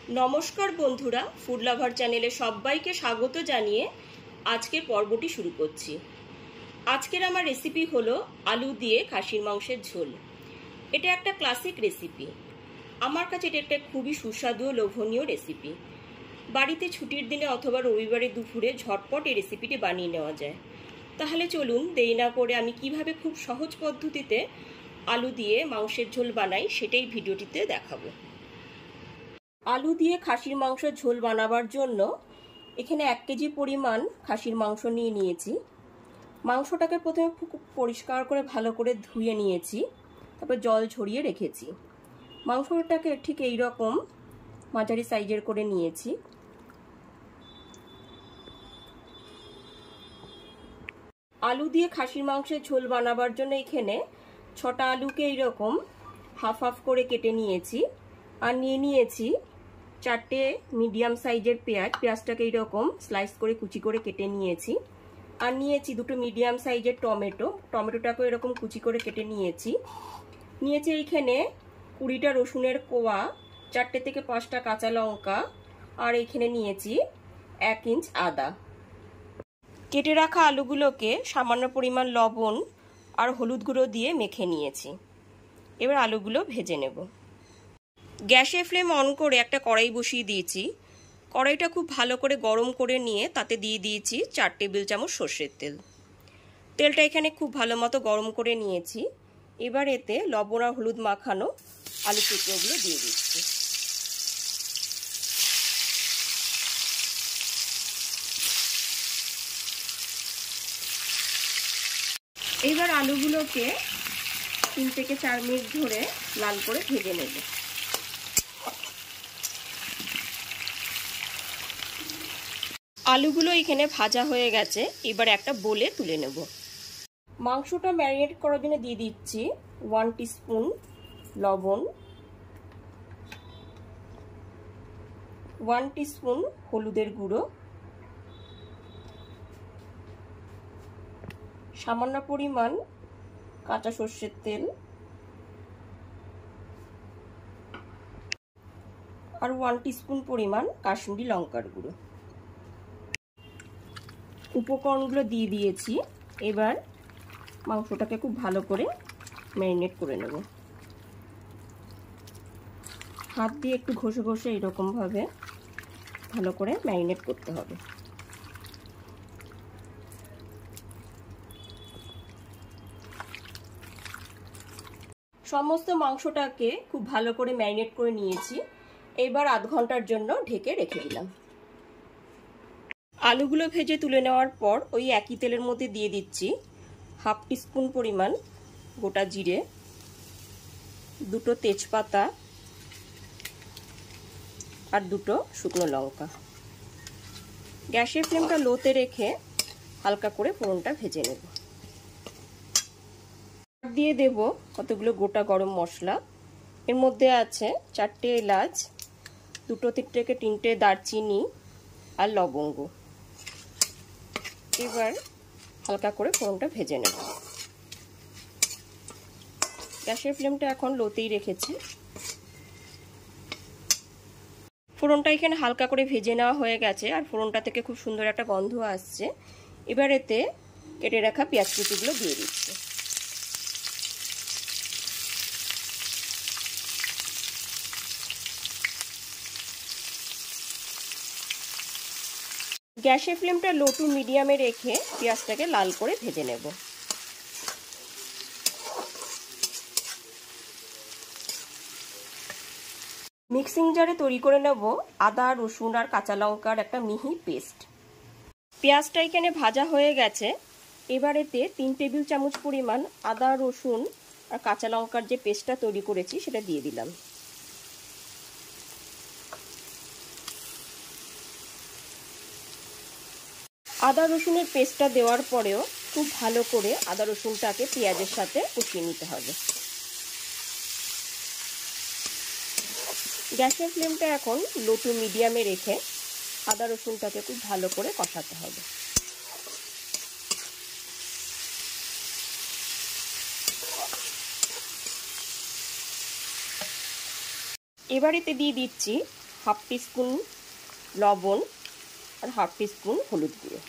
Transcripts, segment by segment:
নমস্কার বন্ধুরা, food lover চ্যানেলে সবাইকে স্বাগত জানিয়ে আজকের পর্বটি শুরু করছি। আজকের আমার রেসিপি হলো আলু দিয়ে খাসির মাংসের ঝোল। এটা একটা ক্লাসিক রেসিপি। আমার কাছে এটা একটা খুবই সুস্বাদু ও লোভনীয় রেসিপি। বাড়িতে ছুটির দিনে অথবা রবিবারে দুপুরে ঝটপট এই রেসিপিটি বানিয়ে নেওয়া যায়। তাহলে চলুন দেরি না করে আমি কিভাবে খুব সহজ পদ্ধতিতে আলু দিয়ে মাংসের ঝোল বানাই সেটাই ভিডিওটিতে দেখাবো। আলু দিয়ে খাসির মাংস ঝোল বানাবার জন্য এখানে 1 কেজি পরিমাণ খাসির মাংস নিয়ে নিয়েছি। মাংসটাকে প্রথমে পরিষ্কার করে ভালো করে ধুয়ে নিয়েছি, তারপর জল ঝরিয়ে রেখেছি। মাংসটাকে ঠিক এই রকম মাঝারি সাইজের করে নিয়েছি। আলু দিয়ে খাসির মাংসের ঝোল বানাবার জন্য এখানে 6টা আলুকে এইরকম হাফ হাফ করে কেটে নিয়েছি। আর নিয়ে নিয়েছি 4টে মিডিয়াম সাইজের পেঁয়াজটাকে এইরকম স্লাইস করে কুচি করে কেটে নিয়েছি। আর নিয়েছি 2টো মিডিয়াম সাইজের টমেটোটাকে এরকম কুচি করে কেটে নিয়েছি। এইখানে 20টা রসুনের কোয়া, 4টে থেকে 5টা কাঁচা লঙ্কা, আর এখানে নিয়েছি 1 ইঞ্চ আদা। কেটে রাখা আলুগুলোকে সামান্য পরিমাণ লবণ আর হলুদ গুঁড়ো দিয়ে মেখে নিয়েছি। এবার আলুগুলো ভেজে নেব। গ্যাসের ফ্লেম অন করে একটা কড়াই বসিয়ে দিয়েছি। কড়াইটা খুব ভালো করে গরম করে নিয়ে তাতে দিয়ে দিয়েছি 4 টেবিল চামচ সর্ষের তেল। তেলটা এখানে খুব ভালো মতো গরম করে নিয়েছি। এবার এতে লবণ আর হলুদ মাখানো আলু টুকরোগুলো দিয়ে দিচ্ছি। এবার আলুগুলোকে 3 থেকে 4 মিনিট ধরে লাল করে ভেজে নেব। আলুগুলো এখানে ভাজা হয়ে গেছে। এবার একটা বোলে তুলে নেব। মাংসটা ম্যারিনেট করার জন্য দিয়ে দিচ্ছি 1 টিস্পুন লবণ, 1 টিস্পুন হলুদের গুঁড়ো, সামান্য পরিমাণ কাঁচা সর্ষের তেল আর 1 টিস্পুন পরিমাণ কাশ্মীরি লঙ্কার গুঁড়ো। উপকরণগুলো দিয়ে দিয়েছি। এবার মাংসটাকে খুব ভালো করে ম্যারিনেট করে নেব। হাত দিয়ে একটু ঘষে ঘষে এরকমভাবে ভালো করে ম্যারিনেট করতে হবে। সমস্ত মাংসটাকে খুব ভালো করে ম্যারিনেট করে নিয়েছি। এবার আধ ঘন্টার জন্য ঢেকে রেখে দিলাম। আলুগুলো ভেজে তুলে নেওয়ার পর ওই একই তেলের মধ্যে দিয়ে দিচ্ছি 1/2 টিস্পুন পরিমাণ গোটা জিরে, 2টো তেজপাতা আর 2টো শুকনো লঙ্কা। গ্যাসের ফ্লেমটা লোতে রেখে হালকা করে ফোড়নটা ভেজে নেব। দিয়ে দেব কতগুলো গোটা গরম মশলা। এর মধ্যে আছে 4টে এলাচ, 2 থেকে 3টে দারচিনি আর লবঙ্গ। এবার হালকা করে ফোড়নটা ভেজে নেব। গ্যাসের ফ্লেমটা এখন লোতেই রেখেছি। ফোড়নটা এখানে হালকা করে ভেজে নেওয়া হয়ে গেছে আর ফোড়নটা থেকে খুব সুন্দর একটা গন্ধ আসছে। এবার এতে কেটে রাখা পেঁয়াজ কুচিগুলো দিয়ে দিচ্ছি। গ্যাসের ফ্লেমটা লো টু মিডিয়ামে রেখে পেঁয়াজটাকে লাল করে ভেজে নেব। মিক্সিং জারে তৈরি করে নেব আদা, রসুন আর কাঁচা লঙ্কার একটা মিহি পেস্ট। পেঁয়াজটা এখানে ভাজা হয়ে গেছে। এবার এতে 3 টেবিল চামচ পরিমাণ আদা, রসুন আর কাঁচা লঙ্কার যে পেস্টটা তৈরি করেছি সেটা দিয়ে দিলাম। আদা রসুনের পেস্টটা দেওয়ার পরেও খুব ভালো করে আদা রসুনটাকে পেঁয়াজের সাথে কষিয়ে নিতে হবে। গ্যাসের ফ্লেমটা এখন লো টু মিডিয়ামে রেখে আদা রসুনটাকে খুব ভালো করে কষাতে হবে। এবার এতে দিয়ে দিচ্ছি হাফ টিস্পুন লবণ আর হাফ টিস্পুন হলুদ গুঁড়ো।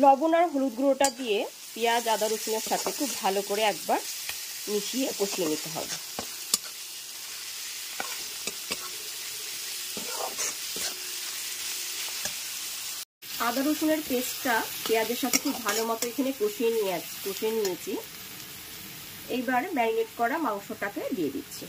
লবণ আর হলুদ গুঁড়োটা দিয়ে পেঁয়াজ আদা রসুনের সাথে খুব ভালো করে একবার মিশিয়ে কষিয়ে নিতে হবে। আদা রসুনের পেস্টটা পেঁয়াজের সাথে খুব ভালো মতো এখানে কষিয়ে নিয়েছি। এইবার ম্যারিনেট করা মাংসটাকে দিয়ে দিচ্ছি।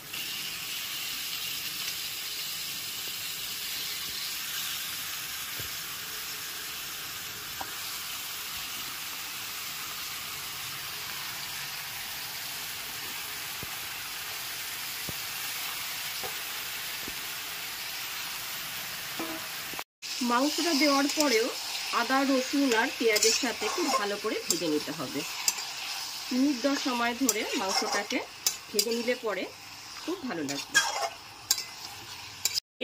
মাংসটা দেওয়ার পরেও আদা রসুন আর পেঁয়াজের সাথে খুব ভালো করে ভেজে নিতে হবে। মিনিট 10 সময় ধরে মাংসটাকে ভেজে নিলে পরে খুব ভালো লাগবে।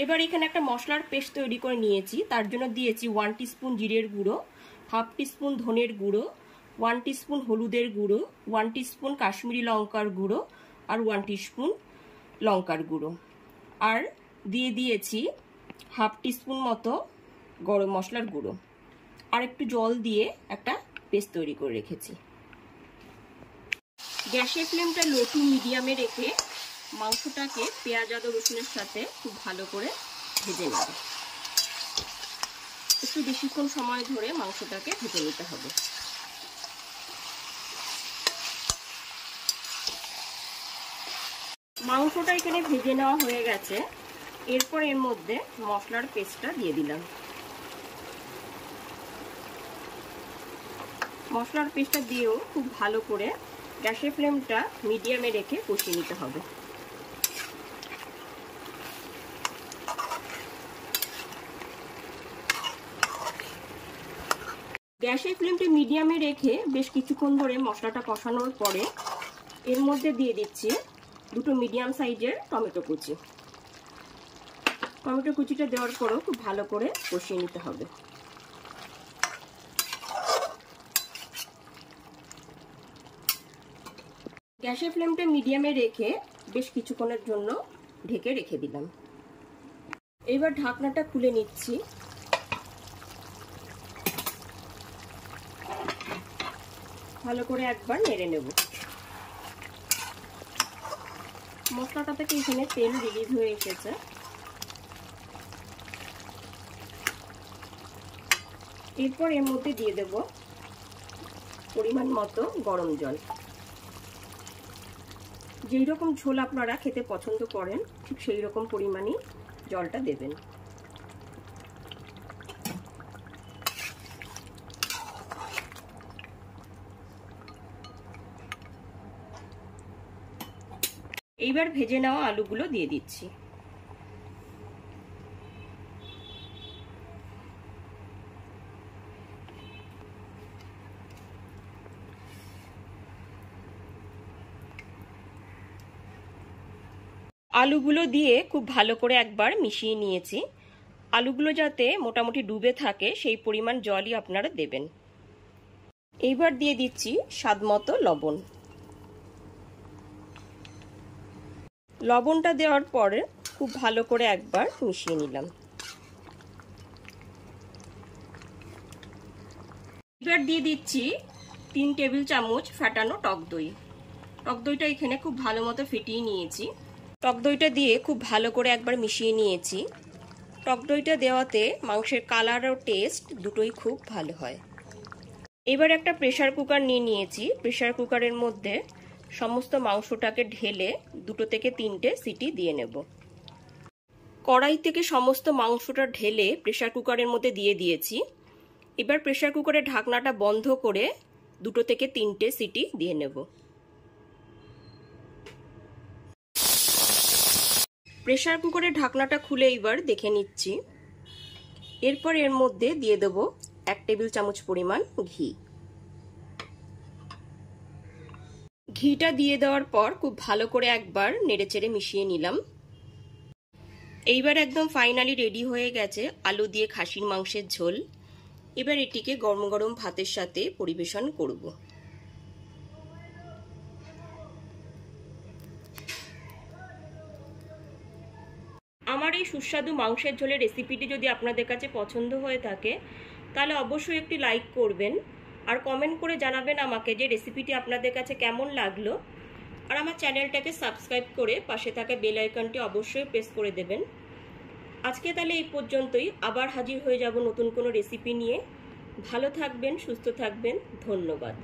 এবার এখানে একটা মশলার পেস্ট তৈরি করে নিয়েছি। তার জন্য দিয়েছি 1 টিস্পুন জিরের গুঁড়ো, হাফ টিস্পুন ধনের গুঁড়ো, 1 টিস্পুন হলুদের গুঁড়ো, 1 টিস্পুন কাশ্মীরি লঙ্কার গুঁড়ো আর 1 টিস্পুন লঙ্কার গুঁড়ো, আর দিয়ে দিয়েছি হাফ টিস্পুন মতো গরম মশলার গুঁড়ো, আর একটু জল দিয়ে একটা পেস্ট তৈরি করে রেখেছি। গ্যাসের ফ্লেমটা লো টু মিডিয়ামে রেখে মাংসটাকে পেঁয়াজ আদা রসুনের সাথে খুব ভালো করে ভেজে নেব। একটু বেশিক্ষণ সময় ধরে মাংসটাকে ভেজে নিতে হবে। মাংসটা এখানে ভেজে নেওয়া হয়ে গেছে। এরপর এর মধ্যে মশলার পেস্টটা দিয়ে দিলাম। মশলার পেস্টটা দিয়েও খুব ভালো করে গ্যাসের ফ্লেমটা মিডিয়ামে রেখে কষিয়ে নিতে হবে। গ্যাসের ফ্লেমটা মিডিয়ামে রেখে বেশ কিছুক্ষণ ধরে মশলাটা কষানোর পরে এর মধ্যে দিয়ে দিচ্ছি 2 মিডিয়াম সাইজের টমেটো কুচি। টমেটো কুচিটা দেওয়ার পরেও খুব ভালো করে কষিয়ে নিতে হবে। গ্যাসের ফ্লেমটা মিডিয়ামে রেখে বেশ কিছুক্ষণের জন্য ঢেকে রেখে দিলাম। এবার ঢাকনাটা খুলে নিচ্ছি। ভালো করে একবার নেড়ে নেব। মশলাটা থেকে এখানে তেল রিলিজ হয়ে এসেছে। এরপর এর মধ্যে দিয়ে দেব পরিমাণ মতো গরম জল। যেই রকম ঝোল আপনারা খেতে পছন্দ করেন ঠিক সেই রকম পরিমাণই জলটা দেবেন। এইবার ভেজে নেওয়া আলুগুলো দিয়ে দিচ্ছি। আলুগুলো দিয়ে খুব ভালো করে একবার মিশিয়ে নিয়েছি। আলুগুলো যাতে মোটামুটি ডুবে থাকে সেই পরিমাণ জলই আপনারা দেবেন। এইবার দিয়ে দিচ্ছি স্বাদমতো লবণ। লবণটা দেওয়ার পরে খুব ভালো করে একবার মিশিয়ে নিলাম। এবার দিয়ে দিচ্ছি 3 টেবিল চামচ ফেটানো টক দই। টক দইটা এখানে খুব ভালো মতো ফেটিয়ে নিয়েছি। টক দইটা দিয়ে খুব ভালো করে একবার মিশিয়ে নিয়েছি। টক দইটা দেওয়াতে মাংসের কালার ও টেস্ট দুটোই খুব ভালো হয়। এবার একটা প্রেসার কুকার নিয়ে নিয়েছি। প্রেসার কুকারের মধ্যে সমস্ত মাংসটাকে ঢেলে 2 থেকে 3টে সিটি দিয়ে নেব। কড়াই থেকে সমস্ত মাংসটা ঢেলে প্রেসার কুকারের মধ্যে দিয়ে দিয়েছি। এবার প্রেসার কুকারের ঢাকনাটা বন্ধ করে 2 থেকে 3টে সিটি দিয়ে নেব। প্রেসার কুকারের ঢাকনাটা খুলে এবার দেখে নিচ্ছি। এরপর এর মধ্যে দিয়ে দেব 1 টেবিল চামচ পরিমাণ ঘি। ঘিটা দিয়ে দেওয়ার পর খুব ভালো করে একবার নেড়েচেড়ে মিশিয়ে নিলাম। এইবার একদম ফাইনালি রেডি হয়ে গেছে আলু দিয়ে খাসির মাংসের ঝোল। এবার এটিকে গরম গরম ভাতের সাথে পরিবেশন করব। আমার আমার এই সুস্বাদু মাংসের ঝোলের রেসিপিটি যদি আপনাদের কাছে পছন্দ হয়ে থাকে তাহলে অবশ্যই একটি লাইক করবেন আর কমেন্ট করে জানাবেন আমাকে যে রেসিপিটি আপনাদের কাছে কেমন লাগলো। আর আমার চ্যানেলটাকে সাবস্ক্রাইব করে পাশে থাকা বেল আইকনটি অবশ্যই প্রেস করে দেবেন। আজকে তাহলে এই পর্যন্তই, আবার হাজির হয়ে যাব নতুন কোনো রেসিপি নিয়ে। ভালো থাকবেন, সুস্থ থাকবেন, ধন্যবাদ।